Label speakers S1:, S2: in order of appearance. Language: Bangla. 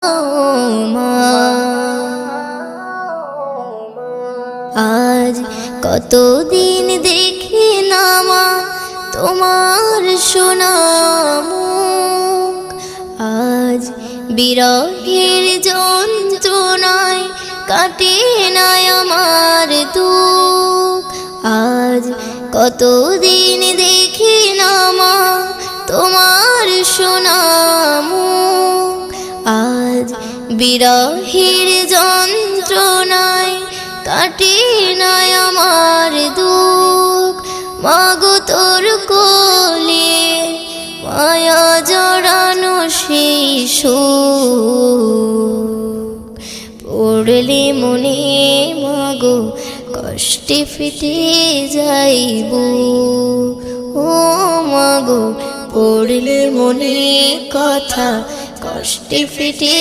S1: আজ কতদিন দেখি না মা তোমার সোনা মুখ, আজ বিরহের যন্ত্রণায় কাটে না আমার দুঃখ। আজ কতদিন দেখি না মা তোমার সোনা মুখ, আজ বিরহের যন্ত্রণায় কাটে না আমার দুঃখ। মাগো তোর কোলে মায়া জড়ানো সেই সুখ পড়লে মনে মাগো কষ্টে ফেটে যাইব। ও মাগো পড়লে মনে কথা কষ্টে ফেটে